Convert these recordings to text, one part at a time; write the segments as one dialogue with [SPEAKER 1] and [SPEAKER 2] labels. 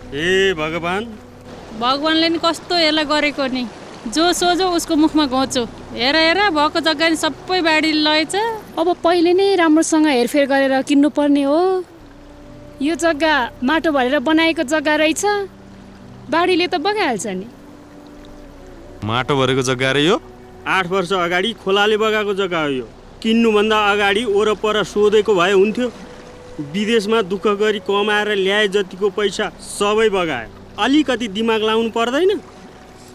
[SPEAKER 1] ए भगवान्,
[SPEAKER 2] भगवान्ले नि कस्तो यसलाई गरेको नि। जो सोझो उसको मुखमा घोचो। हेर हेर भएको जग्गा नि सबै बाढीले लगेछ।
[SPEAKER 3] अब पहिले नै राम्रोसँग हेरफेर गरेर किन्नुपर्ने हो। यो जग्गा माटो भरेर बनाएको जग्गा रहेछ, बाढीले त बगाइहाल्छ नि।
[SPEAKER 4] माटो भरेको जग्गा रे यो?
[SPEAKER 1] 8 वर्ष अगाडि खोलाले बगाएको जग्गा हो यो। किन्नुभन्दा अगाडि वरपर सोधेको भए हुन्थ्यो। विदेशमा दुःख गरी कमाएर ल्याए जतिको पैसा सबै बगायो। अलिकति दिमाग लाउनु पर्दैन?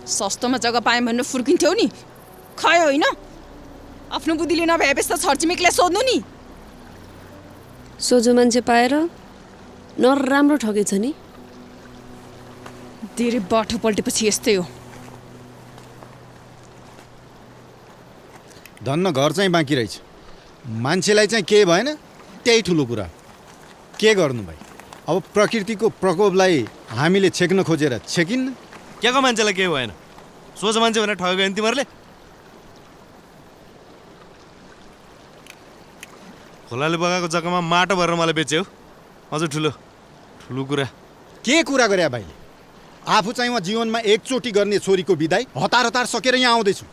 [SPEAKER 5] सस्तोमा जग्गा पाएँ भन्नु फुर्किन्थ्यौ नि, खै होइन? आफ्नो बुद्धिले नभएपछि त छरछिमेकीलाई सोध्नु नि।
[SPEAKER 6] सोझो मान्छे पाएर नराम्रो ठगेछ नि।
[SPEAKER 5] धेरै बाटो पल्टेपछि यस्तै हो।
[SPEAKER 7] धन्न घर चाहिँ बाँकी रहेछ, मान्छेलाई चाहिँ केही भएन, त्यही ठुलो कुरा। के गर्नु भाइ, अब प्रकृतिको प्रकोपलाई हामीले छेक्न खोजेर छेकिन्न।
[SPEAKER 4] केको मान्छेलाई केही भएन, सोझो मान्छे भनेर ठगेको होइन तिमीहरूले? खोलाले बगाएको जग्गामा माटो भरेर मलाई बेच्यौ, अझ ठुलो ठुलो कुरा।
[SPEAKER 7] के कुरा गरे भाइले? आफू चाहिँ म जीवनमा एकचोटि गर्ने छोरीको बिदाई हतार हतार सकेर यहाँ आउँदैछु,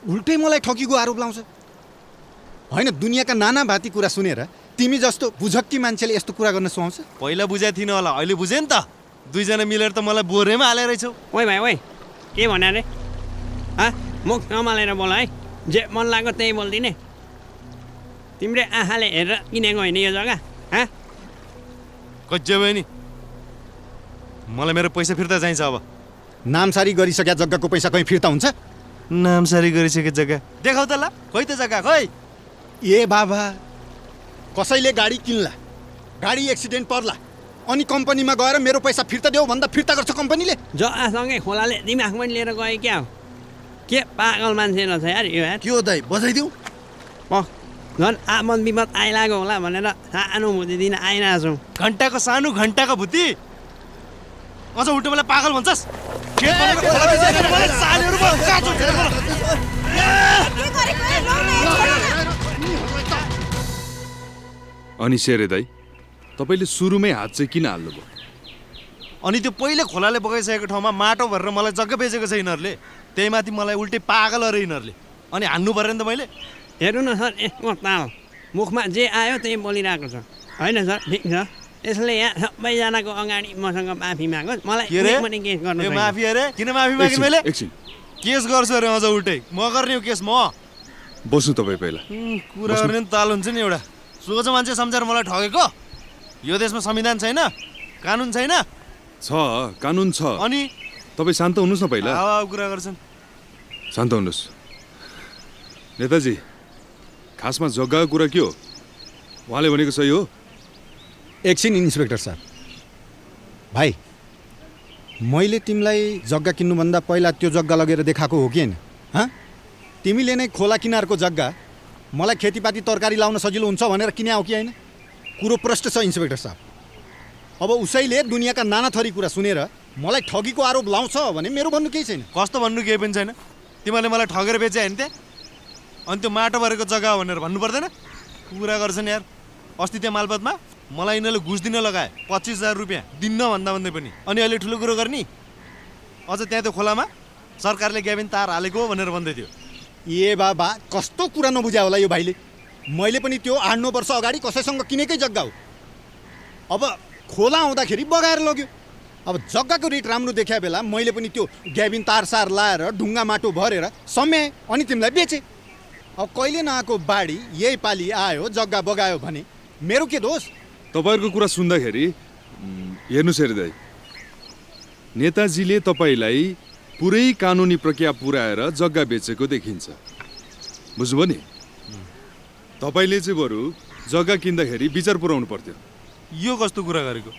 [SPEAKER 7] उल्टै मलाई ठगीको आरोप लाउँछ। होइन, दुनियाँका नाना भाती कुरा सुनेर तिमी जस्तो बुझक्की मान्छेले यस्तो कुरा गर्न सुहाउँछ?
[SPEAKER 4] पहिला बुझाएको थिइनँ होला, अहिले बुझेँ नि त। दुईजना मिलेर त मलाई बोरेमा हालेर रहेछौ।
[SPEAKER 1] ओइ भाइ ओइ, के भने रे? मुख नमालेर बोल है, जे मन लाग्यो त्यही बोलिदिने। तिम्रो आँखाले हेरेर किनेको होइन यो जग्गा?
[SPEAKER 4] कच्चे भयो नि, मलाई मेरो पैसा फिर्ता चाहिन्छ। अब
[SPEAKER 7] नामसारी गरिसकेका जग्गाको पैसा कहीँ फिर्ता हुन्छ?
[SPEAKER 4] नामसारी गरिसकेको जग्गा देखाउ त ल, खोइ त जग्गा खोइ।
[SPEAKER 7] ए बाबा, कसैले गाडी किन्ला, गाडी एक्सिडेन्ट पर्ला, अनि कम्पनीमा गएर मेरो पैसा फिर्ता देऊ भन्दा फिर्ता गर्छ कम्पनीले?
[SPEAKER 1] जहाँसँगै खोलाले दिमाग पनि लिएर गयो क्या हो? के पागल मान्छे रहेछ यार यो यार।
[SPEAKER 7] के हो दाइ, बजाइदेऊ?
[SPEAKER 1] झन् आपद विपद आइलाग्यो होला भनेर सहानुभूति दिन आइरहेको छौँ।
[SPEAKER 4] घन्टाको सानो घन्टाको भुती, अझ उल्टो मलाई पागल भन्छस्?
[SPEAKER 8] अनि शेरे दाइ, तपाईँले सुरुमै हात चाहिँ किन हाल्नुभयो?
[SPEAKER 4] अनि त्यो पहिले खोलाले बगाइसकेको ठाउँमा माटो भरेर मलाई जग्गा बेचेको छ यिनीहरूले, त्यही माथि मलाई उल्टै पागल अरे यिनीहरूले। अनि हान्नु पऱ्यो नि त मैले।
[SPEAKER 1] हेर्नु न सर, यसको ताल मुखमा जे आयो त्यही बोलिरहेको छ। होइन सर, ठिक छ, यसले यहाँ सबैजनाको अगाडि मसँग माफी मागोस्। मलाई पनि केस गर्नु छैन।
[SPEAKER 4] माफी अरे? किन माफी मागेँ मैले?
[SPEAKER 8] एकछिन
[SPEAKER 4] केस गर्छु अरे अझ उल्टै? म गर्ने हो केस? म
[SPEAKER 8] बस्नु तपाईँ पहिला।
[SPEAKER 4] कुरा गर्ने नि ताल हुन्छ नि एउटा। सोझो मान्छे सम्झेर मलाई ठगेको? यो देशमा संविधान छैन, कानुन छैन?
[SPEAKER 8] छ, कानुन छ।
[SPEAKER 4] अनि
[SPEAKER 8] तपाईँ शान्त हुनुहोस् न पहिला।
[SPEAKER 4] कुरा गर्छन्।
[SPEAKER 8] शान्त हुनुहोस् नेताजी। खासमा जग्गाको कुरा के हो? उहाँले भनेको सही हो?
[SPEAKER 7] एकछिन इन्सपेक्टर साहब, भाइ मैले तिमीलाई जग्गा किन्नुभन्दा पहिला त्यो जग्गा लगेर देखाएको हो कि होइन? तिमीले नै खोला किनारको जग्गा मलाई खेतीपाती तरकारी लाउन सजिलो हुन्छ भनेर किने हो कि होइन? कुरो प्रष्ट छ इन्सपेक्टर साहब। अब उसैले दुनियाँका नाना थरी कुरा सुनेर मलाई ठगीको आरोप लाउँछ भने मेरो भन्नु केही छैन।
[SPEAKER 4] कस्तो भन्नु केही पनि छैन। तिमीहरूले मलाई ठगेर बेचे होइन त्यहाँ? अनि त्यो माटो भरेको जग्गा भनेर भन्नु पर्दैन? कुरा गर्छन् यार। अस्ति त्यहाँ मालपतमा मलाई यिनीहरूले घुस दिन लगाए 25,000 रुपियाँ दिन्न भन्दा भन्दै पनि। अनि अहिले ठुलो कुरो गर्ने? अझ त्यहाँ त्यो खोलामा सरकारले ग्याबिन तार हालेको भनेर भन्दै थियो।
[SPEAKER 7] ए बाबा, कस्तो कुरा नबुझ्या होला यो भाइले। मैले पनि त्यो 8-9 वर्ष अगाडि कसैसँग किनेकै जग्गा हो। अब खोला आउँदाखेरि बगाएर लग्यो। अब जग्गाको रेट राम्रो देखा बेला मैले पनि त्यो ग्याबिन तारसार लाएर ढुङ्गा माटो भरेर समय अनि तिमीलाई बेचे। अब कहिले नआएको बाढी यही पालि आयो, जग्गा बगायो भने मेरो के दोष?
[SPEAKER 8] तपाईँहरूको कुरा सुन्दाखेरि हेर्नुहोस् हेरे दाइ, नेताजीले तपाईँलाई पुरै कानुनी प्रक्रिया पुऱ्याएर जग्गा बेचेको देखिन्छ। बुझ्नुभयो नि? तपाईँले चाहिँ बरु जग्गा किन्दाखेरि विचार पुऱ्याउनु पर्थ्यो।
[SPEAKER 4] यो कस्तो कुरा गरेको?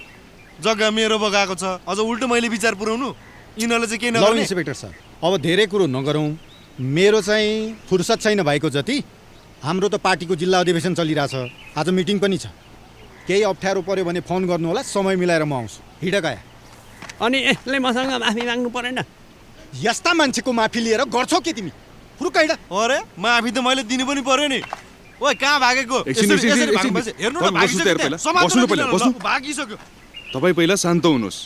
[SPEAKER 4] जग्गा मेरो बगाएको छ, अझ उल्टो मैले विचार पुऱ्याउनु? यिनीहरूले चाहिँ के नगर्ने?
[SPEAKER 7] इन्सपेक्टर साहब, अब धेरै कुरो नगरौँ। मेरो चाहिँ फुर्सद छैन भएको जति। हाम्रो त पार्टीको जिल्ला अधिवेशन चलिरहेछ, आज मिटिङ पनि छ। केही अप्ठ्यारो पर्यो भने फोन गर्नु होला, समय मिलाएर म आउँछु। हिँड गया।
[SPEAKER 1] अनि यसले मसँग माफी माग्नु परेन?
[SPEAKER 7] यस्ता मान्छेको माफी लिएर गर्छौ के तिमी? फुरुक्क हिँड।
[SPEAKER 4] अरे माफी त मैले दिनु पनि पर्यो नि। ओइ कहाँ भागेको?
[SPEAKER 8] एकछिन
[SPEAKER 4] हेर्नु न, भागिसक्यो।
[SPEAKER 8] बस्नु पहिला, बस्नु।
[SPEAKER 4] भागिसक्यो।
[SPEAKER 8] तपाईँ पहिला शान्त हुनुहोस्।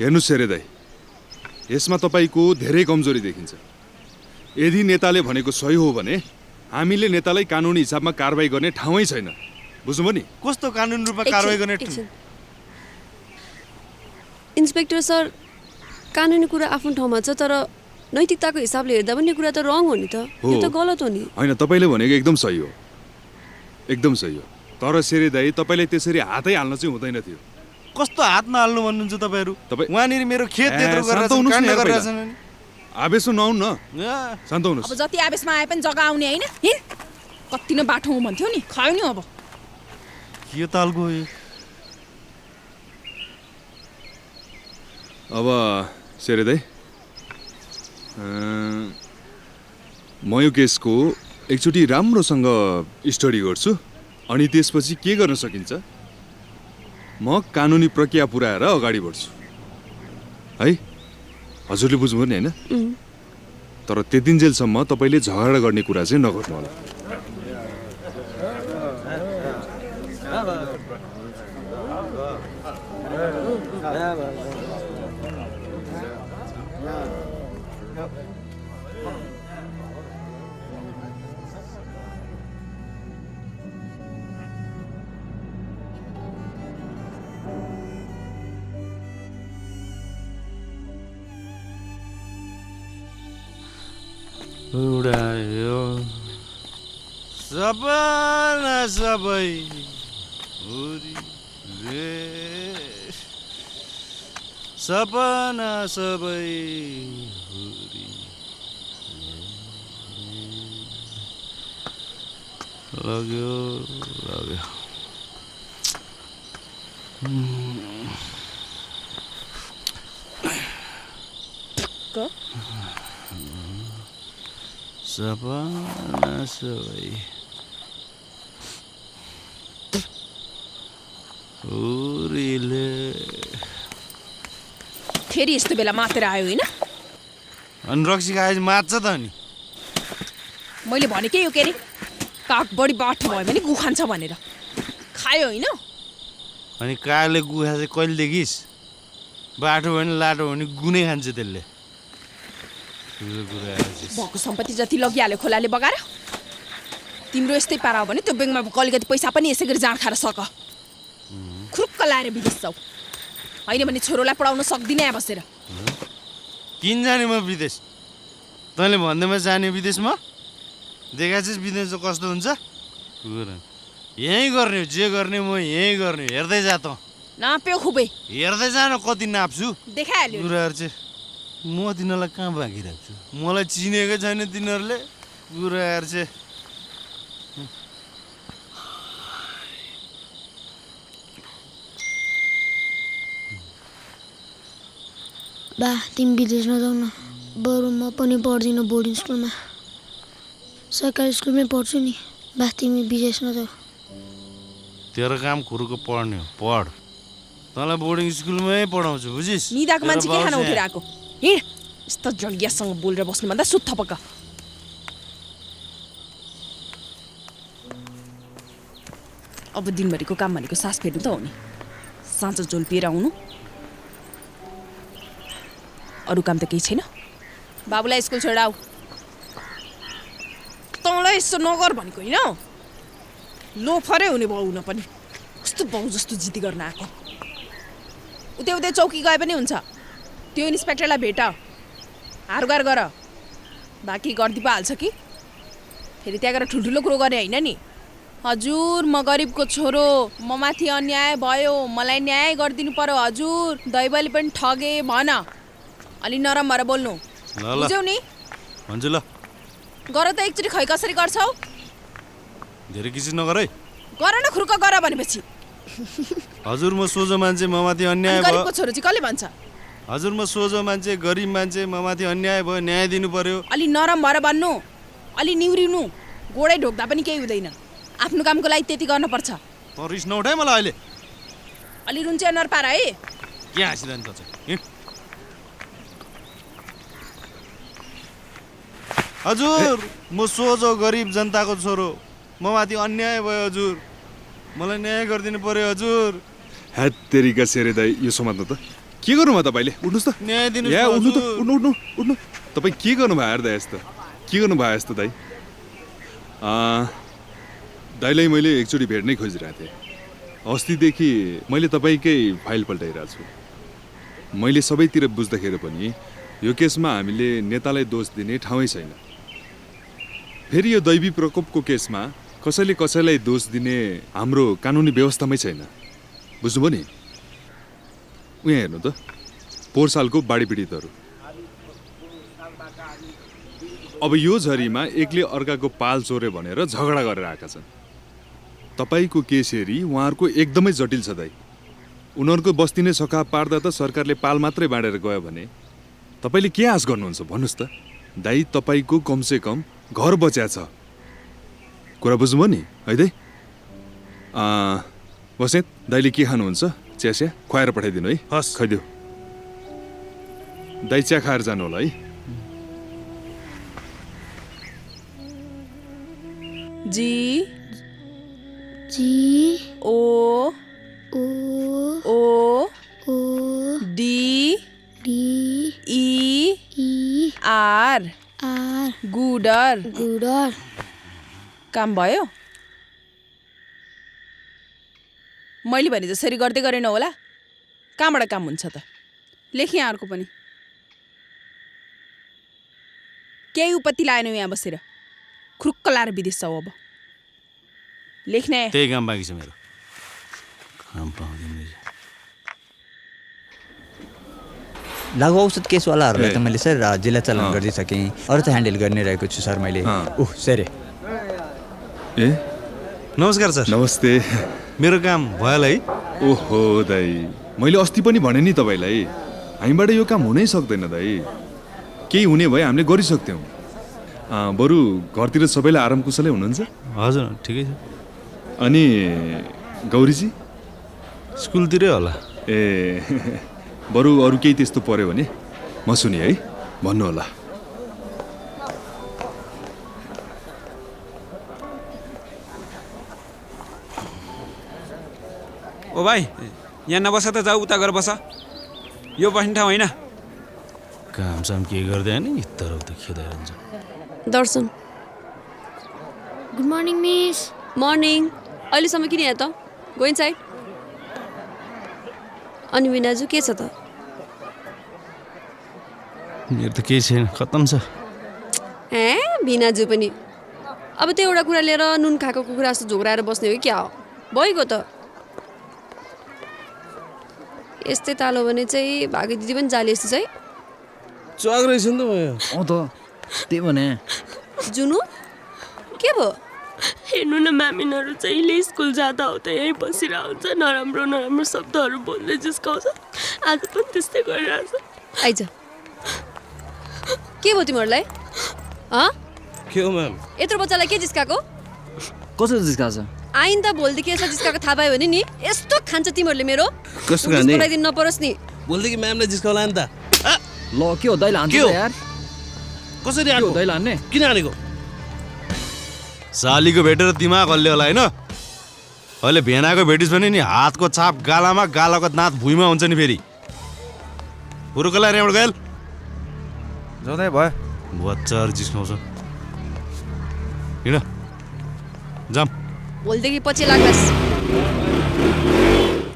[SPEAKER 8] हेर्नुहोस् शेरे दाई, यसमा तपाईँको धेरै कमजोरी देखिन्छ। यदि नेताले भनेको सही हो भने हामीले नेतालाई कानुनी हिसाबमा कारबाही गर्ने ठाउँै छैन, बुझ्नुभयो नि?
[SPEAKER 4] कस्तो कानुन रूपमा कारवाही गर्ने
[SPEAKER 6] इन्सपेक्टर सर, कानुनी कुरा आफ्नो ठाउँमा छ, तर नैतिकताको हिसाबले हेर्दा पनि यो कुरा त रङ हो नि त। यो त गलत हो नि।
[SPEAKER 8] होइन, तपाईँले भनेको एकदम सही हो, एकदम सही हो। तर शेरे दाई, तपाईँले त्यसरी हातै हाल्न चाहिँ हुँदैन थियो।
[SPEAKER 4] कस्तो हातमा हाल्नु भन्नुहुन्छ तपाईँहरू?
[SPEAKER 8] तपाईँ
[SPEAKER 4] वहाँनिर मेरो खेत त्यत्रो
[SPEAKER 8] शान्त हुनुहोस् न यार पहिला।
[SPEAKER 4] गरेर
[SPEAKER 8] आवेशमा नआउनु न, शान्त
[SPEAKER 5] अब
[SPEAKER 8] हुनुहोस्।
[SPEAKER 5] जति आवेशमा आए पनि जग्गा आउने होइन। हिँड, कति न बाटो हो भन्थ्यो नि, खायो नि। अब
[SPEAKER 4] के तालको हो यो?
[SPEAKER 8] अब शेरे दाई, म यो केसको एकचोटि राम्रोसँग स्टडी गर्छु, अनि त्यसपछि के गर्न सकिन्छ म कानुनी प्रक्रिया पुऱ्याएर अगाडि बढ्छु है। हजुरले बुझ्नुभयो नि होइन? तर त्यतिन्जेलसम्म तपाईँले झगडा गर्ने कुरा चाहिँ नगर्नु होला।
[SPEAKER 4] उडायो सपना सबै रे, सपना सबै लाग्यो लाग्यो। सपना सबै
[SPEAKER 5] फेरि यस्तो बेला मातेर आयो होइन?
[SPEAKER 4] अनि रक्सी खाएपछि मात्छ त नि।
[SPEAKER 5] मैले भनेकै यो के अरे, काग बढी बाठो भयो भने गु खान्छ भनेर। खायो होइन?
[SPEAKER 4] अनि कागले गुखा चाहिँ कहिले देखिस्? बाटो भने लाटो भने गुनै खान्छ त्यसले।
[SPEAKER 5] भएको सम्पत्ति जति लगिहाल्यो खोलाले बगाएर। तिम्रो यस्तै पारा हो भने त्यो ब्याङ्कमा अलिकति पैसा पनि यसै गरी जाँड खाएर सक। खुरुक्क लाएर विदेश जाऊ, होइन भने छोरोलाई पढाउन सक्दिनँ यहाँ बसेर।
[SPEAKER 4] किन जाने म विदेश? तैँले भन्दैमा जाने विदेशमा? देखा चाहिँ विदेश कस्तो हुन्छ? यहीँ गर्ने, जे गर्ने म यहीँ गर्ने। हेर्दै जा त।
[SPEAKER 5] नाप्यो खुबै
[SPEAKER 4] हेर्दै जान कति नाप्छु
[SPEAKER 5] देखाइहाल्यो।
[SPEAKER 4] कुराहरू चाहिँ म तिनीहरूलाई कहाँ बाँकी राख्छु? मलाई चिनेकै छैन तिनीहरूले। कुराहरू चाहिँ
[SPEAKER 9] बा तिमी विदेश नजाऊ न, बरु म पनि पढ्दिनँ बोर्डिङ स्कुलमा, सरकारी स्कुलमै पढ्छु नि। बा तिमी विदेश नजाऊ।
[SPEAKER 4] तेरो काम खुरुको पढ्ने हो, पढ। तँलाई बोर्डिङ स्कुलमै पढाउँछु, बुझिस्?
[SPEAKER 5] निदाको मान्छे के खान उठेर आएको? हिँड, यस्तो जग्गियासँग बोलेर बस्नुभन्दा सुत्थ पक्क। अब दिनभरिको काम भनेको सास फेर्नु त हो नि। साँझ झोल पिएर आउनु, अरू काम त केही छैन। बाबुलाई स्कुल छोडेर आऊ। तँलाई यसो नगर भनेको होइन, लोफरै हुने बाउ हुन पनि। कस्तो बाउ जस्तो जिद्दी गर्न आएको। उतै उतै चौकी गए पनि हुन्छ। त्यो इन्सपेक्टरलाई भेट, हारगार गर। बाँकी गरिदिई पो हाल्छ कि फेरि त्यहाँ गएर ठुल्ठुलो कुरो गरे होइन नि। हजुर म गरिबको छोरो, म माथि अन्याय भयो, मलाई न्याय गरिदिनु पर्यो हजुर। दैवले पनि ठगे भन। अलि नरम भएर बोल्नु, बुझ्यौ नि?
[SPEAKER 4] भन्छु ल।
[SPEAKER 5] गर त एकचोटि। खै कसरी गर्छौ?
[SPEAKER 4] धेरै किसिम नगर है।
[SPEAKER 5] गर न, खुर्क गर भनेपछि।
[SPEAKER 4] हजुर म सोझो मान्छे, म माथि अन्याय भयो।
[SPEAKER 5] गरिबको छोरो चाहिँ कसले भन्छ?
[SPEAKER 4] हजुर म सोझो मान्छे, गरिब मान्छे, म माथि अन्याय भयो, न्याय दिनु पर्यो।
[SPEAKER 5] अलि नरम भएर भन्नु, अलि निहुरिनु। गोडै ढोक्दा पनि केही हुँदैन। आफ्नो कामको लागि त्यति गर्नुपर्छ।
[SPEAKER 4] त रिस नउठाए मलाई अहिले।
[SPEAKER 5] अलि रुन्चे अनुहार पार है।
[SPEAKER 4] के हाँसिँदैन त चाहिँ? हजुर म सोझो गरिब जनताको छोरो, म माथि अन्याय भयो हजुर, मलाई न्याय गरिदिनु पर्यो हजुर।
[SPEAKER 8] ह्यात तेरिका सेरे दाइ यो समात्नु त के गर्नु भयो तपाईँले उठ्नुहोस् त
[SPEAKER 4] न्याय दिनुहोस्
[SPEAKER 8] या
[SPEAKER 4] न
[SPEAKER 8] उठ्नु त
[SPEAKER 4] हजुर।
[SPEAKER 8] उठ्नु उठ्नु उठ्नु तपाईँ के गर्नुभयो अरे दाइ यस्तो के गर्नुभयो यस्तो दाइ दाइलाई मैले एकचोटि भेट्नै खोजिरहेको थिएँ अस्तिदेखि मैले तपाईँकै फाइल पल्टाइरहेको छु मैले सबैतिर बुझ्दाखेरि पनि यो केसमा हामीले नेतालाई दोष दिने ठाउँै छैन फेरि यो दैवी प्रकोपको केसमा कसैले कसैलाई दोष दिने हाम्रो कानुनी व्यवस्थामै छैन बुझ्नुभयो नि उहाँ हेर्नु त पोहोर सालको बाढी पीडितहरू अब यो झरीमा एकले अर्काको पाल चोर्यो भनेर झगडा गरेर आएका छन् तपाईँको केस हेरी उहाँहरूको एकदमै जटिल छ दाइ उनीहरूको बस्ती नै सखा पार्दा त सरकारले पाल मात्रै बाँडेर गयो भने तपाईँले के आश गर्नुहुन्छ भन्नुहोस् त दाइ तपाईँको कमसेकम घर बच्या छ कुरा बुझ्नुभयो नि है दाइ बसेत दाइले के खानुहुन्छ चिया खुवाएर पठाइदिनु है
[SPEAKER 4] हस्
[SPEAKER 8] खाइदियो दाइ चिया खाएर जानु होला है
[SPEAKER 5] G
[SPEAKER 9] G
[SPEAKER 5] O
[SPEAKER 9] O
[SPEAKER 5] O
[SPEAKER 9] O
[SPEAKER 5] D
[SPEAKER 9] D
[SPEAKER 5] E
[SPEAKER 9] E
[SPEAKER 5] R
[SPEAKER 9] R
[SPEAKER 5] गुडर
[SPEAKER 9] गुडर
[SPEAKER 5] काम भयो मैले भने जसरी गर्दै गरेन होला कहाँबाट काम हुन्छ त लेखेँ अर्को पनि केही उपत्ति लाएन यहाँ बसेर खुरुक्क लाएर विदेश जाऊ अब लेख्ने
[SPEAKER 10] त्यही काम बाँकी छ मेरो काम पाउँदैन
[SPEAKER 11] लागु औषध केसवालाहरूलाई त मैले सर जिल्ला चलन गरिसकेँ अरू त ह्यान्डल गर्ने रहेको छु सर मैले ओह सर
[SPEAKER 8] ए
[SPEAKER 4] नमस्कार सर
[SPEAKER 8] नमस्ते
[SPEAKER 4] मेरो काम भयो होला है
[SPEAKER 8] ओहो दाइ मैले अस्ति पनि भने नि तपाईँलाई हामीबाट यो काम हुनै सक्दैन दाइ केही हुने भए हामीले गरिसक्थ्यौँ बरु घरतिर सबैलाई आराम कुशलै हुनुहुन्छ
[SPEAKER 10] हजुर ठिकै छ
[SPEAKER 8] अनि गौरीजी
[SPEAKER 10] स्कुलतिरै होला
[SPEAKER 8] ए बरु अरू केही त्यस्तो पर्यो भने म सुने है भन्नु होला
[SPEAKER 12] ओ भाइ यहाँ नबस त जाऊ उता गएर बस यो बस्ने ठाउँ होइन
[SPEAKER 10] कामसाम के गर्दैन नि तर उता खेदाइरहन्छ
[SPEAKER 6] दर्शन
[SPEAKER 9] गुड मर्निङ मिस
[SPEAKER 6] मर्निङ अहिलेसम्म किन यहाँ त गो इनसाइड अनि विनाजु के छ त
[SPEAKER 10] मेरो त केही छैन खत्तम छ
[SPEAKER 6] ए विनाजु पनि अब त्यो एउटा कुरा लिएर नुन खाएको कुखुरा जस्तो झोक्राएर बस्ने हो कि क्या हो भइगयो त यस्तै तालो भने चाहिँ भागी दिदी पनि जाली यस्तो चाहिँ
[SPEAKER 10] चग रहेछ नि त भयो अँ त त्यही भने
[SPEAKER 6] जुनु के भयो
[SPEAKER 13] हेर्नु न म्यामिनहरू जहिले स्कुल जाँदा हो त यहीँ बसिरहेको हुन्छ नराम्रो नराम्रो शब्दहरू बोल्दै जिस्काउँछ आज पनि त्यस्तै गरिरहेछ
[SPEAKER 6] आइज के भयो तिमीहरूलाई
[SPEAKER 10] के हो म्याम
[SPEAKER 6] यत्रो बच्चालाई के जिस्काएको
[SPEAKER 11] कसरी जिस्काछ
[SPEAKER 6] आइन त भोलिदेखि यसलाई जिस्काएको थाहा पायो भने नि यस्तो खान्छ तिमीहरूले मेरो
[SPEAKER 10] कस्तो खाने
[SPEAKER 6] बोलाइदिनु नपरोस् नि
[SPEAKER 10] बोल्दै म्यामलाई जिस्काउला नि त
[SPEAKER 11] ल के हो दैले हान्छ यार
[SPEAKER 10] कसरी आएको
[SPEAKER 11] दैले हान्ने
[SPEAKER 10] किन हानेको
[SPEAKER 4] सालीको भेटेर दिमाग हल्ले होला होइन अहिले भेनाको भेटिस् भने नि हातको छाप गालामा गालाको दाँत भुइँमा हुन्छ नि फेरि पुरुकलाई रेमड गएल
[SPEAKER 10] जाँदै भयो बच्चाहरू जिस्काउँछ
[SPEAKER 4] हिँड जाम
[SPEAKER 6] भोलिदेखि पछि लाग्लास्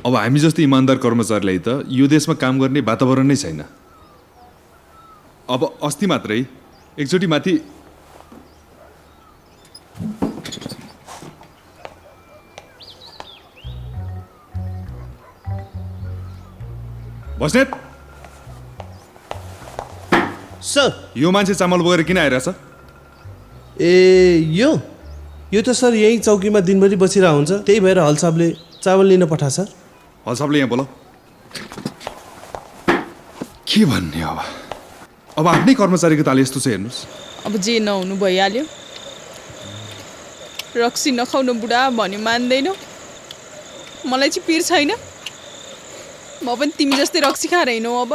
[SPEAKER 8] अब हामी जस्तो इमान्दार कर्मचारीलाई त यो देशमा काम गर्ने वातावरण नै छैन अब अस्ति मात्रै एकचोटि माथि बस्नेत
[SPEAKER 14] सर
[SPEAKER 8] यो मान्छे चामल बोकेर किन आइरहेछ
[SPEAKER 14] ए यो त सर यही चौकीमा दिनभरि बसिरहेको हुन्छ त्यही भएर हलसाबले चामल लिन पठाछ सर
[SPEAKER 8] हलसाबले यहाँ बोलाऊ के भन्ने अब आफ्नै कर्मचारीको ताल यस्तो छ हेर्नुहोस्
[SPEAKER 5] अब जे नहुनु भइहाल्यो रक्सी नखाउनु बुढा भन्यो मान्दैन मलाई चाहिँ पिर छैन म पनि तिमी जस्तै रक्सी खाएर हिँडौ अब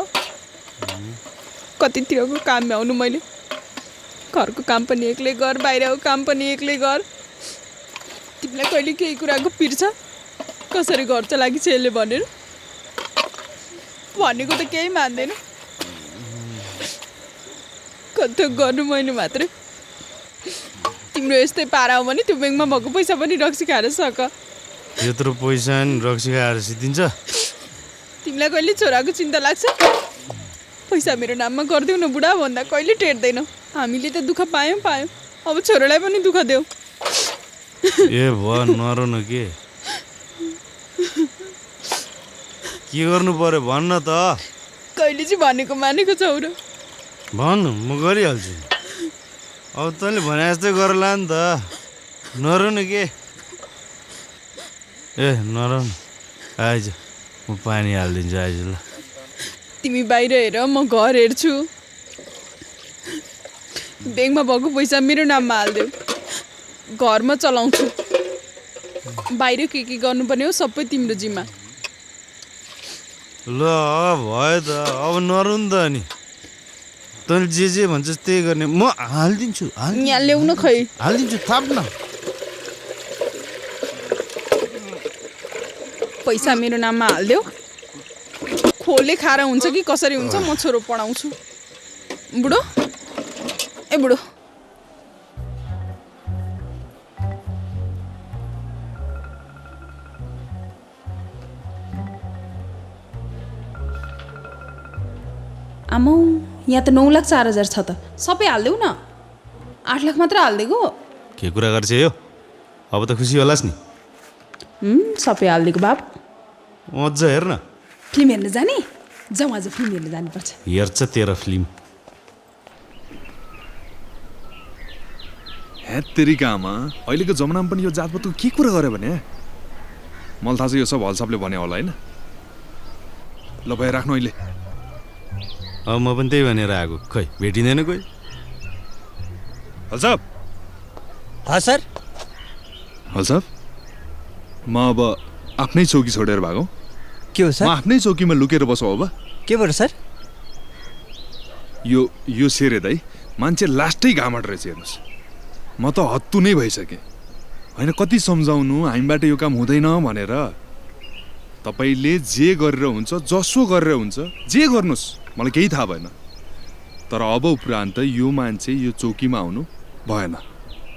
[SPEAKER 5] कतितिरको काम भ्याउनु मैले घरको काम पनि एक्लै गर बाहिरको काम पनि एक्लै गर तिमीलाई कहिले केही कुराको पिर छ कसरी घर चलाकी छ यसले भनेर भनेको त केही मान्दैन। कति गर्नु मैले मात्रै। तिम्रो यस्तै पारा हो भने त्यो ब्याङ्कमा भएको पैसा पनि रक्सी खाएर सक।
[SPEAKER 10] यत्रो पैसा नि रक्सी खाएर सिद्धिन्छ?
[SPEAKER 5] तिमीलाई कहिले छोराको चिन्ता लाग्छ? पैसा मेरो नाममा गरिदेऊ न बुढा भन्दा कहिले टेर्दैन। हामीले त दुःख पायौँ, अब छोरालाई पनि दुःख देऊ।
[SPEAKER 10] ए भयो नरो न के गर्नु पर्यो भन्न त।
[SPEAKER 5] कहिले चाहिँ भनेको मानेको छौ र?
[SPEAKER 10] भन्, म गरिहाल्छु। अब तैँले भने जस्तै गरला नि त। नरो न के? ए नरो न, आइज म पानी हालिदिन्छु आइज ल।
[SPEAKER 5] तिमी बाहिर हेर, म घर हेर्छु। ब्याङ्कमा भएको पैसा मेरो नाममा हालिदेऊ, घरमा चलाउँछु। बाहिर के गर्नुपर्ने हो सबै तिम्रो जिम्मा।
[SPEAKER 10] ल भयो त, अब नरु नि त। अनि तैँले जे भन्छस् त्यही गर्ने। म हालिदिन्छु।
[SPEAKER 5] यहाँ ल्याउन खै
[SPEAKER 10] हालिदिन्छु, थाप्न।
[SPEAKER 5] पैसा मेरो नाममा हालिदेऊ। खोले खाएर हुन्छ कि कसरी हुन्छ म छोरो पढाउँछु। बुढो ए बुढो, आमा यहाँ त 9,04,000 छ त। सबै हालिदेऊ न। 8 लाख मात्र हालिदिएको।
[SPEAKER 10] के कुरा गर्छ यो? अब त खुसी होलास् नि।
[SPEAKER 5] सबै हालिदिएको बाप।
[SPEAKER 10] मजा हेर न।
[SPEAKER 5] फिल्म हेर्न जाने? जाउँ आज फिल्म हेर्न जानुपर्छ।
[SPEAKER 10] हेर्छ तेरो फिल्म।
[SPEAKER 8] हे तेरिकामा अहिलेको जमानामा पनि यो जातपातको के कुरा गर्यो भने मलाई थाहा छ यो सब हलसापले भन्यो होला होइन? ल भाइ राख्नु अहिले।
[SPEAKER 10] अब म पनि त्यही भनेर आएको। खै भेटिँदैन कोही।
[SPEAKER 8] हलसाप।
[SPEAKER 11] सर।
[SPEAKER 8] हलसाप, म अब आफ्नै चौकी छोडेर भागौँ।
[SPEAKER 11] के हो सर?
[SPEAKER 8] म आफ्नै चौकीमा लुकेर बसौँ अब।
[SPEAKER 11] के भयो सर?
[SPEAKER 8] यो सेरे दाइ मान्छे लास्टै घामट रहेछ हेर्नुहोस्। म त हत्तु नै भइसकेँ होइन। कति सम्झाउनु हामीबाट यो काम हुँदैन भनेर। तपाईँले जे गरेर हुन्छ, जसो गरेर हुन्छ, जे गर्नुहोस्, मलाई केही थाहा भएन। तर अब उपरान्त यो मान्छे यो चौकीमा आउनु भएन।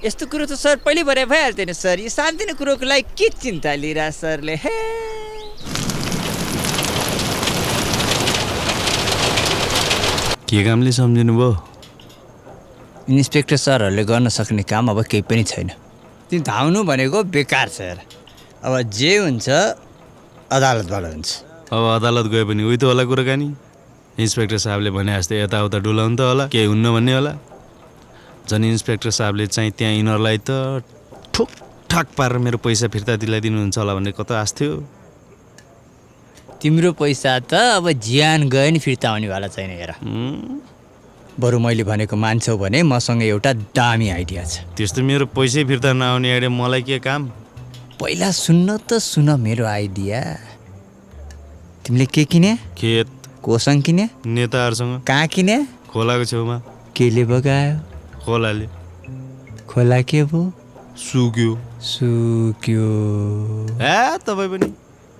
[SPEAKER 11] यस्तो कुरो त सर पहिले भरे भइहाल्थ्यो नि सर। यो सानोतिनो कुरोको लागि के चिन्ता लिइरहेछ सरले? हे
[SPEAKER 10] के कामले सम्झिनु भयो?
[SPEAKER 11] इन्सपेक्टर सरहरूले गर्न सक्ने काम अब केही पनि छैन। तिमी धाउनु भनेको बेकार सर। अब जे हुन्छ अदालतबाट हुन्छ।
[SPEAKER 10] अब अदालत गए पनि उही त होला कुराकानी। इन्सपेक्टर साहबले भने जस्तै यताउता डुलाउनु त होला, केही हुन्न भन्ने होला। झन् इन्सपेक्टर साहबले चाहिँ त्यहाँ यिनीहरूलाई त ठोकठाक पारेर मेरो पैसा फिर्ता दिलाइदिनुहुन्छ होला भन्ने कता आश थियो।
[SPEAKER 11] तिम्रो पैसा त अब ज्यान गयो नि फिर्ता आउनेवाला छैन हेर। बरु मैले भनेको मान्छौ भने मसँग एउटा दामी आइडिया छ।
[SPEAKER 10] त्यस्तो मेरो पैसै फिर्ता नआउने आइडिया मलाई के काम?
[SPEAKER 11] पहिला सुन्न त सुन मेरो आइडिया। तिमीले के किने?
[SPEAKER 10] खेत।
[SPEAKER 11] कोसँग किने?
[SPEAKER 10] नेताहरूसँग।
[SPEAKER 11] कहाँ किने?
[SPEAKER 10] खोलाको छेउमा।
[SPEAKER 11] केले बगायो?
[SPEAKER 10] खोलाले।
[SPEAKER 11] खोला के भयो?
[SPEAKER 10] सुक्यो। तपाईँ पनि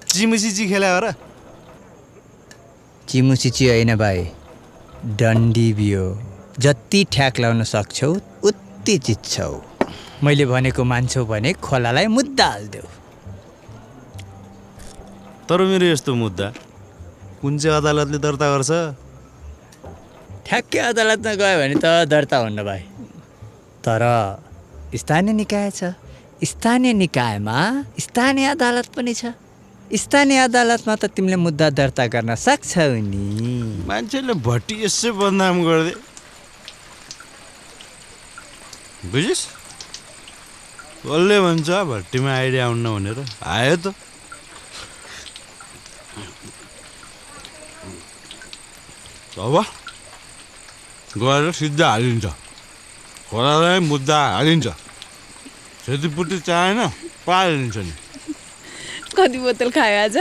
[SPEAKER 10] चिमुसिची खेला हो र?
[SPEAKER 11] चिमुसिची होइन भाइ, डन्डी बियो। जति ठ्याक लाउन सक्छौ उति जित्छौ। मैले भनेको मान्छौ भने खोलालाई मुद्दा हालिदेऊ।
[SPEAKER 10] तर मेरो यस्तो मुद्दा कुन चाहिँ अदालतले दर्ता गर्छ?
[SPEAKER 11] ठ्याक्कै अदालतमा गयो भने त दर्ता हुन्न भाइ। तर स्थानीय निकाय छ। स्थानीय निकायमा स्थानीय अदालत पनि छ। स्थानीय अदालतमा त तिमीले मुद्दा दर्ता गर्न सक्छौ नि।
[SPEAKER 10] मान्छेले भट्टी यसै बदनाम गर्दै बुझिस्? कसले भन्छ भट्टीमा आइडिया आउन्न भनेर? आयो त। अब गएर सिधा हालिन्छ। खोलालाई मुद्दा हालिन्छ। क्षतिपूर्ति चाहेन पालिन्छ नि।
[SPEAKER 5] कति बोतल खायो आज?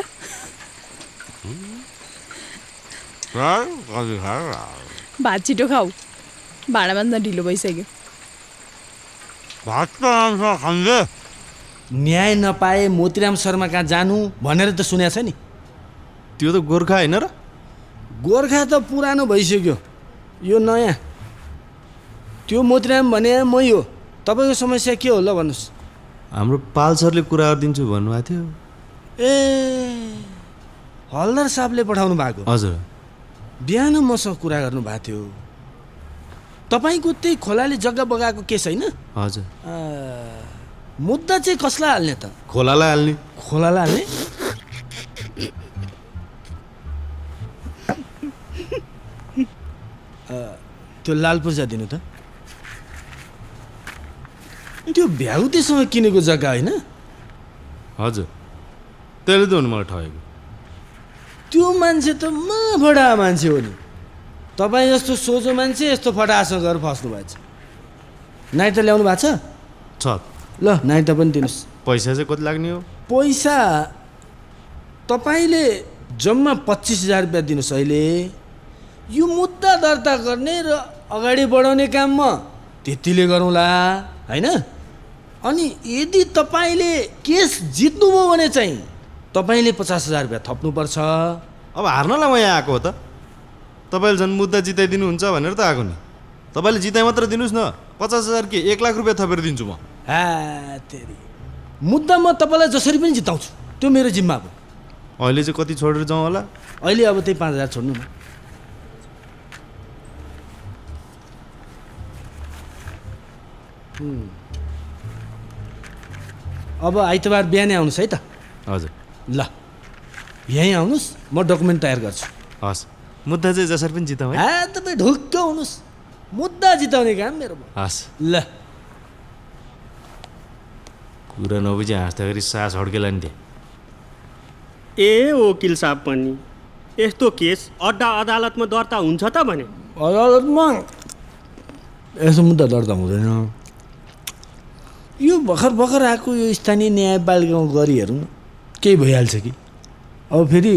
[SPEAKER 5] भात छिटो खाऊ, भाँडा बाँध्न ढिलो भइसक्यो।
[SPEAKER 10] भात त राम्रोसँग खान्छ।
[SPEAKER 14] न्याय नपाए मोतीराम शर्मा कहाँ जानु भनेर त सुनेको छ नि।
[SPEAKER 10] त्यो त गोर्खा होइन र?
[SPEAKER 15] गोर्खा त पुरानो भइसक्यो, यो नयाँ। त्यो मोतिराम भने मै हो। तपाईँको समस्या के हो ल भन्नुहोस्।
[SPEAKER 10] हाम्रो पाल सरले कुरा गरिदिन्छु भन्नुभएको थियो।
[SPEAKER 15] ए हलदार साहबले पठाउनु भएको?
[SPEAKER 10] हजुर।
[SPEAKER 15] बिहान मसँग कुरा गर्नुभएको थियो। तपाईँको त्यही खोलाले जग्गा बगाएको केस होइन?
[SPEAKER 10] हजुर।
[SPEAKER 15] मुद्दा चाहिँ कसलाई हाल्ने त?
[SPEAKER 10] खोलालाई हाल्ने।
[SPEAKER 15] खोलालाई हाल्ने? त्यो लाल पूर्जा दिनु त। त्यो भ्याउतेसँग किनेको जग्गा होइन?
[SPEAKER 10] हजुर, त्यसले त हुनु मलाई ठगेको।
[SPEAKER 15] त्यो मान्छे त बडा मान्छे हो नि। तपाईँ जस्तो सोझो मान्छे यस्तो फटासँग गएर फस्नु भएको छ। नाइट त ल्याउनु भएको छ? ल नाइट त पनि दिनुहोस्।
[SPEAKER 10] पैसा चाहिँ कति लाग्ने हो?
[SPEAKER 15] पैसा तपाईँले जम्मा 25,000 रुपियाँ दिनुहोस्। अहिले यो मुद्दा दर्ता गर्ने र अगाडि बढाउने काम म त्यतिले गरौँला होइन? अनि यदि तपाईँले केस जित्नुभयो भने चाहिँ तपाईँले 50,000 रुपियाँ थप्नुपर्छ।
[SPEAKER 4] अब हार्नलाई म यहाँ आएको हो त? तपाईँले झन् मुद्दा जिताइदिनुहुन्छ भनेर त आएको नि। तपाईँले जिताइ मात्र दिनुहोस् न। 50,000 के 1 लाख रुपियाँ थपेर दिन्छु म।
[SPEAKER 15] तेरी मुद्दा म तपाईँलाई जसरी पनि जिताउँछु, त्यो मेरो जिम्मा हो।
[SPEAKER 4] अहिले चाहिँ कति छोडेर जाउँ होला?
[SPEAKER 15] अहिले अब त्यही 5,000 छोड्नु न। अब आइतबार बिहानै आउनुहोस् है त।
[SPEAKER 10] हजुर।
[SPEAKER 15] ल यहीँ आउनुहोस्, म डकुमेन्ट तयार गर्छु।
[SPEAKER 10] हस्, मुद्दा चाहिँ जसरी पनि जिताउँ है।
[SPEAKER 15] तपाईँ ढुक्क हुनुहोस्, मुद्दा जिताउने काम मेरो।
[SPEAKER 10] हस्।
[SPEAKER 15] ल
[SPEAKER 10] कुरा नबुझी हाँस्दाखेरि सास हड्केला नि थिए।
[SPEAKER 1] ए वकिल साहब पनि यस्तो केस अड्डा अदालतमा दर्ता हुन्छ त भने?
[SPEAKER 15] अदालतमा यस्तो मुद्दा दर्ता हुँदैन। यो भर्खर आएको यो स्थानीय न्यायपालिकामा गरी हेरौँ न, केही भइहाल्छ कि। अब फेरि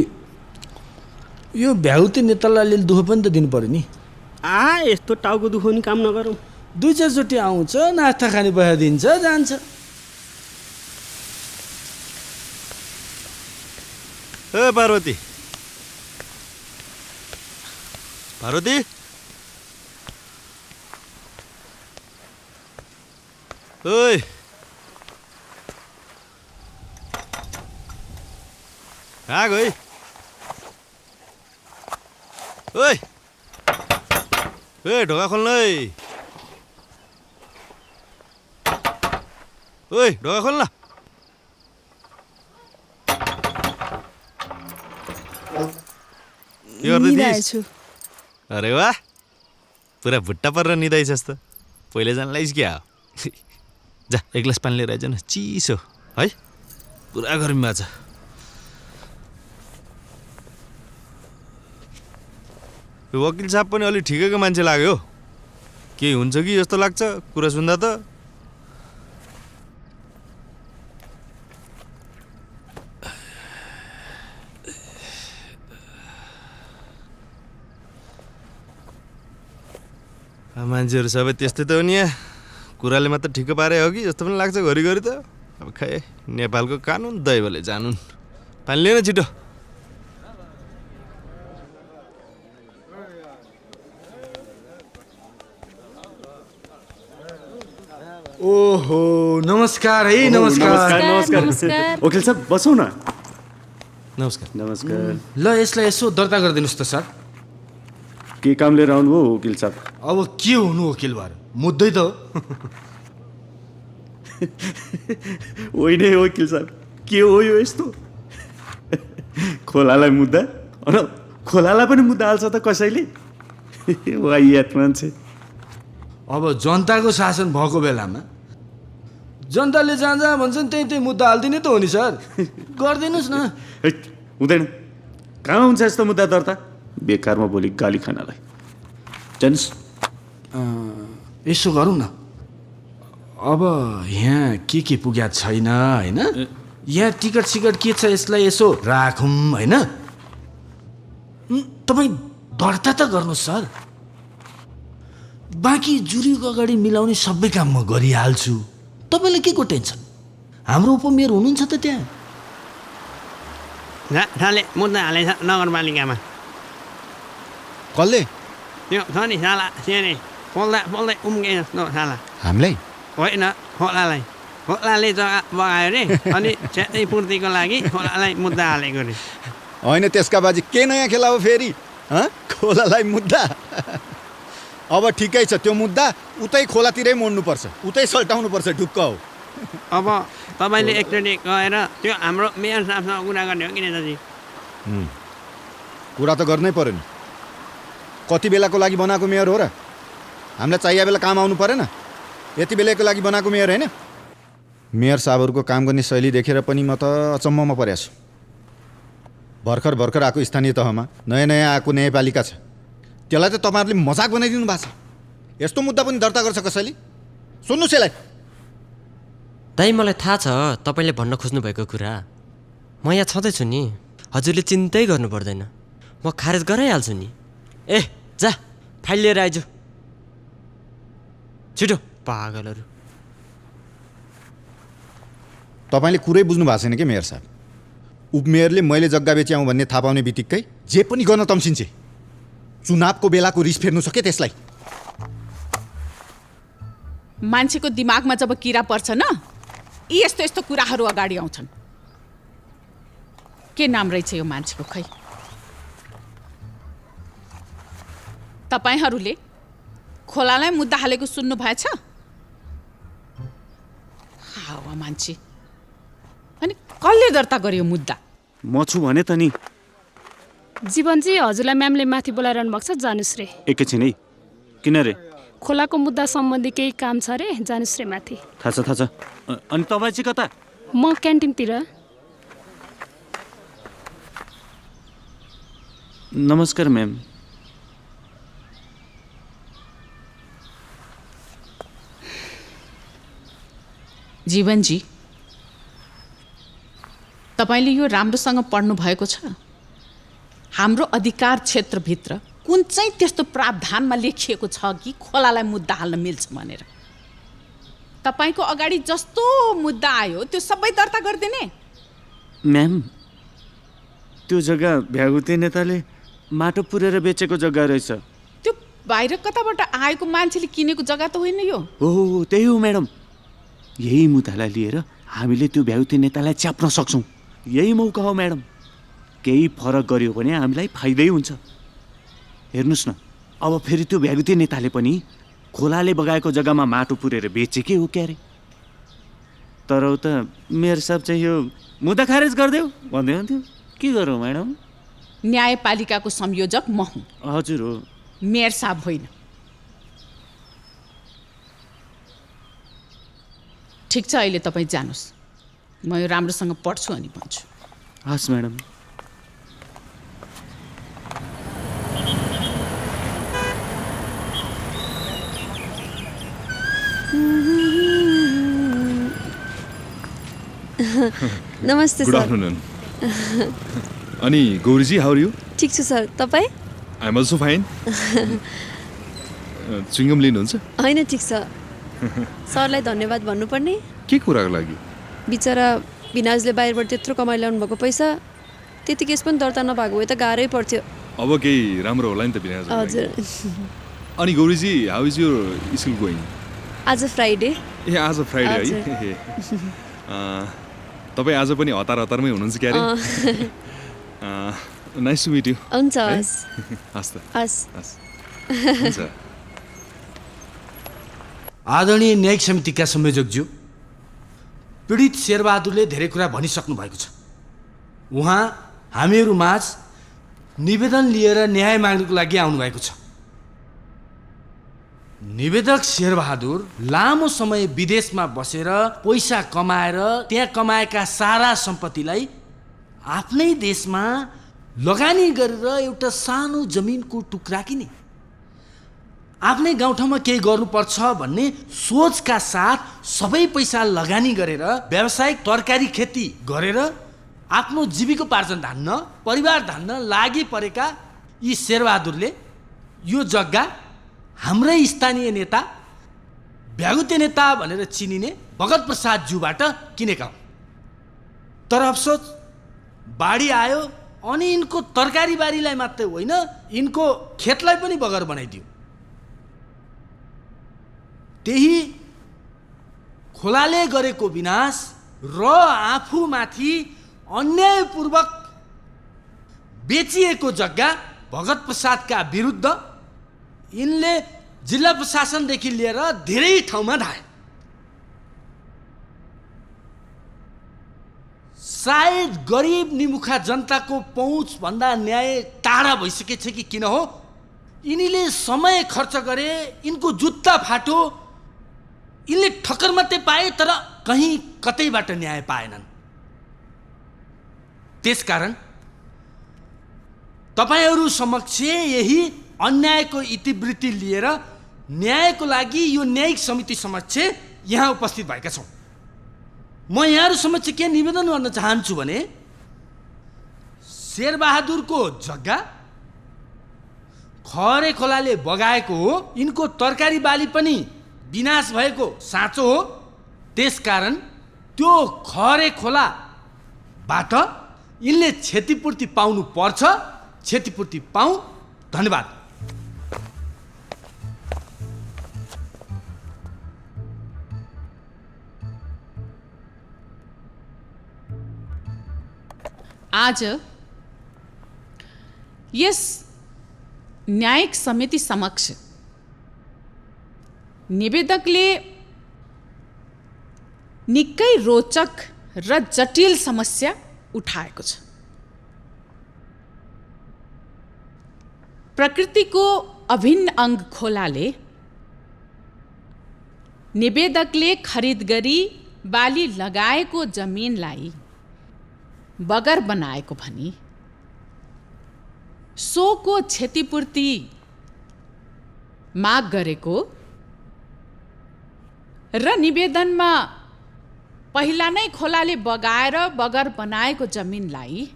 [SPEAKER 15] यो भ्याउते नेतालाई अलिअलि दुःख पनि त दिनु पऱ्यो नि।
[SPEAKER 1] यस्तो टाउको दुखाउने काम नगरौँ।
[SPEAKER 15] 2-4 चोटि आउँछ, नास्ता खाने पैसा दिन्छ, जान्छ।
[SPEAKER 4] ए पार्वती, पार्वती, ओइ कहाँ गई? ओइ ए ढोका खोल्न है। ओइ ढोका खोल्न। के गर्दैछौ? अरे वाह, पुरा भुट्टा परेर निदाइछस् त। पहिले जान लाइस क्या? जा एक ग्लास पानी लिएर आइज न, चिसो है, पुरा गर्मी भएको छ। वकिल साहब पनि अलि ठिकैको मान्छे लाग्यो। केही हुन्छ कि जस्तो लाग्छ कुरा सुन्दा त। मान्छेहरू सबै त्यस्तै त हो नि। यहाँ कुराले मात्र ठिक पारे हो कि जस्तो पनि लाग्छ घरिघरि त। अब खै नेपालको कानुन दैवले जानुन्। पानी लिएन छिटो।
[SPEAKER 15] ओहो नमस्कार है। नमस्कार।
[SPEAKER 1] वकिल साहब बसौँ न।
[SPEAKER 10] नमस्कार।
[SPEAKER 1] नमस्कार।
[SPEAKER 15] ल यसलाई यसो दर्ता गरिदिनुहोस् त सर।
[SPEAKER 1] के काम लिएर आउनुभयो वकिल साहब?
[SPEAKER 15] अब के हुनु वकिल भएर, मुद्दै त हो।
[SPEAKER 1] होइन वकिल साहब, के हो यो यस्तो? खोलालाई मुद्दा, खोलालाई पनि मुद्दा हाल्छ त कसैले? वाहियात मान्छे।
[SPEAKER 15] अब जनताको शासन भएको बेलामा जनताले जहाँ जहाँ भन्छन् त्यही मुद्दा हालिदिने त हो नि सर। गरिदिनुहोस् न।
[SPEAKER 1] हुँदैन, कहाँ हुन्छ यस्तो मुद्दा दर्ता? बेकारमा भोलि गाली खानालाई जानुहोस्।
[SPEAKER 15] यसो गरौँ न, अब यहाँ के पुग्या छैन होइन? यहाँ टिकट सिकट के छ यसलाई यसो राखौँ होइन? तपाईँ दर्ता त गर्नुहोस् सर। बाँकी जुरीको अगाडि मिलाउने सबै काम म गरिहाल्छु। तपाईँलाई के को टेन्सन? हाम्रो उपमेयर हुनुहुन्छ त त्यहाँ।
[SPEAKER 16] मुद्दा हालेछ नगरपालिकामा।
[SPEAKER 7] कसले?
[SPEAKER 16] त्यो छ नि साला सेने बोल्दा बोल्दै उम्के जस्तो साला।
[SPEAKER 7] हामीलाई?
[SPEAKER 16] होइन खोलालाई। खोलाले जग्गा बगायो रे अनि क्षतिपूर्तिको लागि खोलालाई मुद्दा हालेको रे।
[SPEAKER 7] होइन त्यसका बाजी के नयाँ खेला हो फेरि? खोलालाई मुद्दा? अब ठिकै छ, त्यो मुद्दा उतै खोलातिरै मोड्नुपर्छ, उतै सल्टाउनुपर्छ, ढुक्क हो।
[SPEAKER 16] अब तपाईँले एकचोटि गएर त्यो हाम्रो मेयर साहबसँग कुरा गर्ने हो कि नेताजी?
[SPEAKER 7] कुरा त गर्नै पर्यो नि। कति बेलाको लागि बनाएको मेयर हो र? हामीलाई चाहिए बेला काम आउनु परेन? यति बेलाको लागि बनाएको मेयर होइन? मेयर साहबहरूको काम गर्ने शैली देखेर पनि म त अचम्ममा परेको छु। भर्खर भर्खर आएको स्थानीय तहमा नयाँ नयाँ आएको न्यायपालिका छ, त्यसलाई त तपाईँहरूले मजाक बनाइदिनु भएको छ। यस्तो मुद्दा पनि दर्ता गर्छ कसैले? सुन्नुहोस् यसलाई।
[SPEAKER 17] दाइ मलाई थाहा छ तपाईँले भन्न खोज्नु भएको कुरा, म यहाँ छँदैछु नि, हजुरले चिन्तै गर्नु पर्दैन, म खारेज गराइहाल्छु नि। ए जा फाइल लिएर आइज छिटो पागलहरू।
[SPEAKER 7] तपाईँले कुरै बुझ्नु भएको छैन कि मेयर साहब? उपमेयरले मैले जग्गा बेच्याउँ भन्ने थाहा पाउने बित्तिकै जे पनि गर्न तम्सिन्छे। चुनावको बेलाको रिस फेर्नु सके त्यसलाई?
[SPEAKER 5] मान्छेको दिमागमा जब किरा पर्छ न, यी यस्तो यस्तो कुराहरू अगाडि आउँछन्। के नाम रहेछ यो मान्छेको खै? तपाईहरूले खोलालाई मुद्दा हालेको सुन्नु भएछ? हावा मान्छे, अनि कसले दर्ता गर्यो मुद्दा?
[SPEAKER 1] म छु भने त नि।
[SPEAKER 3] जीवनजी, हजुरलाई म्यामले माथि बोलाइरहनु भएको छ, जानुस् रे।
[SPEAKER 1] एकैछिन है। किन रे?
[SPEAKER 3] खोलाको मुद्दा सम्बन्धी केही काम छ रे, जानुस् रे माथि।
[SPEAKER 1] थाहा छ थाहा छ। अनि तपाईँ चाहिँ कता?
[SPEAKER 3] म क्यान्टिनतिर।
[SPEAKER 1] नमस्कार म्याम।
[SPEAKER 5] जीवनजी, तपाईँले यो राम्रोसँग पढ्नु भएको छ? हाम्रो अधिकार क्षेत्रभित्र कुन चाहिँ त्यस्तो प्रावधानमा लेखिएको छ कि खोलालाई मुद्दा हाल्न मिल्छ भनेर? तपाईँको अगाडि जस्तो मुद्दा आयो त्यो सबै दर्ता गरिदिने?
[SPEAKER 1] म्याम, त्यो जग्गा भ्यागुते नेताले माटो पुरेर बेचेको जग्गा रहेछ।
[SPEAKER 5] त्यो बाहिर कताबाट आएको मान्छेले किनेको जग्गा त होइन यो?
[SPEAKER 1] हो त्यही हो म्याडम। यही मुद्दालाई लिएर हामीले त्यो भ्यागुते नेतालाई च्याप्न सक्छौँ। यही मौका हो म्याडम। केही फरक गर्यो भने हामीलाई फाइदै हुन्छ। हेर्नुहोस् न, अब फेरि त्यो भ्यागुते नेताले पनि खोलाले बगाएको जग्गामा माटो पुरेर बेचेकै हो क्यारे। तर उता मेयर साहब चाहिँ यो मुद्दा खारेज गरिदेऊ भन्दै हुन्थ्यो। के गरौँ म्याडम?
[SPEAKER 5] न्यायपालिकाको संयोजक म हुँ।
[SPEAKER 1] हजुर हो।
[SPEAKER 5] मेयर साहब होइन। ठिक छ, अहिले तपाईँ जानुहोस्, म यो राम्रोसँग पढ्छु अनि भन्छु।
[SPEAKER 1] हस् म्याडम।
[SPEAKER 6] नमस्ते
[SPEAKER 8] गुड
[SPEAKER 6] सर।
[SPEAKER 8] आफ्टरनुन। अनि गौरीजी, हाउ आर यु?
[SPEAKER 6] ठिक छु सर, तपाईँ?
[SPEAKER 8] I am also fine. Chewing gum लिनुहुन्छ?
[SPEAKER 6] होइन ठिक छ। सरलाई धन्यवाद भन्नुपर्ने।
[SPEAKER 8] के कुराको लागि?
[SPEAKER 6] बिचरा भिनाजले बाहिरबाट त्यत्रो कमाइ ल्याउनु भएको पैसा त्यति केस पनि दर्ता नभएको भए त गाह्रै पर्थ्यो।
[SPEAKER 8] अब केही राम्रो होला नि त बिना।
[SPEAKER 6] हजुर।
[SPEAKER 8] अनि Gauriji, how is your school going?
[SPEAKER 6] आज फ्राइडे।
[SPEAKER 8] ए आज फ्राइडे है? तपाईँ आज पनि हतार हतारमै हुनुहुन्छ क्यारे? Nice to meet you.
[SPEAKER 6] हुन्छ।
[SPEAKER 8] हस् त।
[SPEAKER 6] हस्।
[SPEAKER 8] हुन्छ।
[SPEAKER 15] आदरणीय न्यायिक समितिका संयोजकज्यू, पीडित शेरबहादुरले धेरै कुरा भनिसक्नु भएको छ। उहाँ हामीहरू माझ निवेदन लिएर न्याय माग्नुको लागि आउनुभएको छ। निवेदक शेरबहादुर लामो समय विदेशमा बसेर पैसा कमाएर त्यहाँ कमाएका सारा सम्पत्तिलाई आफ्नै देशमा लगानी गरेर एउटा सानो जमिनको टुक्रा किने। आफ्नै गाउँठाउँमा केही गर्नुपर्छ भन्ने सोचका साथ सबै पैसा लगानी गरेर व्यावसायिक तरकारी खेती गरेर आफ्नो जीविकोपार्जन धान्न, परिवार धान्न लागि परेका यी शेरबहादुरले यो जग्गा हाम्रै स्थानीय नेता भ्यागुते नेता भनेर चिनिने भगत प्रसाद ज्यूबाट किनेका हुन्। तर अफसोस बाढी आयो, अनि यिनको तरकारी बारीलाई मात्रै होइन यिनको खेतलाई पनि बगर बनाइदियो। त्यही खोलाले गरेको विनाश र आफूमाथि अन्यायपूर्वक बेचिएको जग्गा भगत प्रसादका विरुद्ध यिनले जिल्ला प्रशासनदेखि लिएर धेरै ठाउँमा धाए। सायद गरिब निमुखा जनताको पहुँचभन्दा न्याय टाढा भइसकेछ कि किन हो, यिनीले समय खर्च गरे, यिनको जुत्ता फाटो, यिनले ठक्कर मात्रै पाए तर कहीँ कतैबाट न्याय पाएनन्। त्यसकारण तपाईहरू समक्ष यही अन्यायको इतिवृत्ति लिएर न्यायको लागि यो न्यायिक समिति समक्ष यहाँ उपस्थित भएका छौँ। म यहाँहरू समक्ष के निवेदन गर्न चाहन्छु भने शेरबहादुरको जग्गा खहरे खोलाले बगाएको हो, यिनको तरकारी बाली पनि विनाश भएको साँचो हो। त्यसकारण त्यो खहरे खोलाबाट यिनले क्षतिपूर्ति पाउनु पर्छ, क्षतिपूर्ति पाऊ। धन्यवाद।
[SPEAKER 5] आज यस न्यायिक समिति समक्ष निवेदकले निकै रोचक र जटिल समस्या उठाएको छ। प्रकृतिको अभिन्न अङ्ग खोलाले निवेदकले खरिद गरी बाली लगाएको जमिनलाई बगर बनाएको भनी सोको क्षतिपूर्ति माग गरेको र निवेदनमा पहिला नै खोलाले बगाएर बगर बनाएको जमिनलाई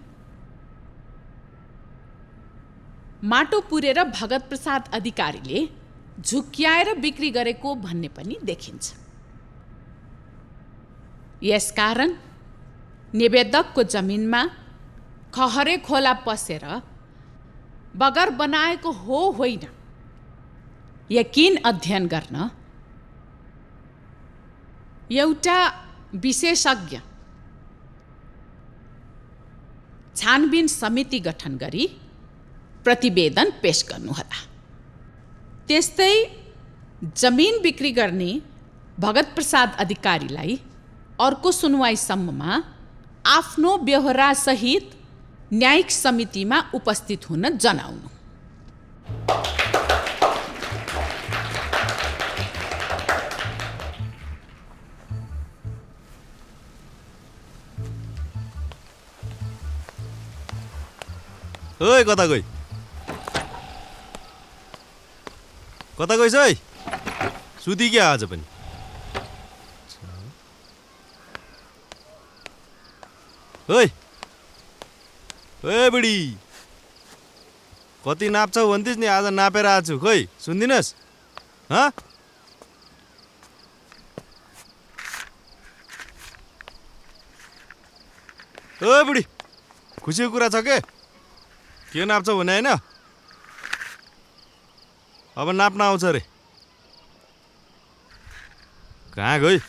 [SPEAKER 5] माटो पुरेर भगत प्रसाद अधिकारीले झुक्क्याएर बिक्री गरेको भन्ने पनि देखिन्छ। यसकारण निवेदकको जमिनमा खहरे खोला पसेर बगर बनाएको हो होइन यकिन अध्ययन गर्न एउटा विशेषज्ञ छानबिन समिति गठन गरी प्रतिवेदन पेश गर्नुहोला। त्यस्तै जमिन बिक्री गर्ने भगत प्रसाद अधिकारीलाई अर्को सुनवाईसम्ममा आफ्नो व्यवहार सहित न्यायिक समितिमा उपस्थित हुन जनाउनु।
[SPEAKER 4] ओइ कता गई, कता गइस है? सुती क्या आज पनि? ओइ ओए बुढी, कति नाप्छौ भन्थिस् नि, आज नापेर आएको छु। खोइ सुन्दिनस्? हँ ओ बुढी, खुसीको कुरा छ के नाप्छौ भने होइन? अब नाप्न आउँछ अरे। कहाँ गई?